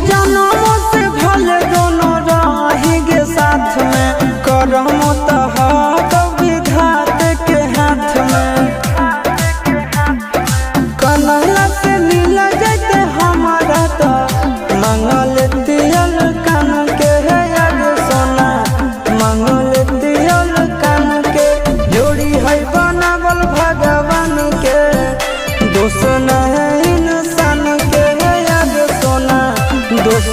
जन्म से भले दोनों रहेंगे साथ में, करम तो विधात के हाथ में। कन्हैया से मिल जाते हमारा तो मंगल तियल कान के है याद सोना, मंगल तियल कान के। जोड़ी है बनावल भगवान के, दोष न है इंसान के है याद सोना, दोष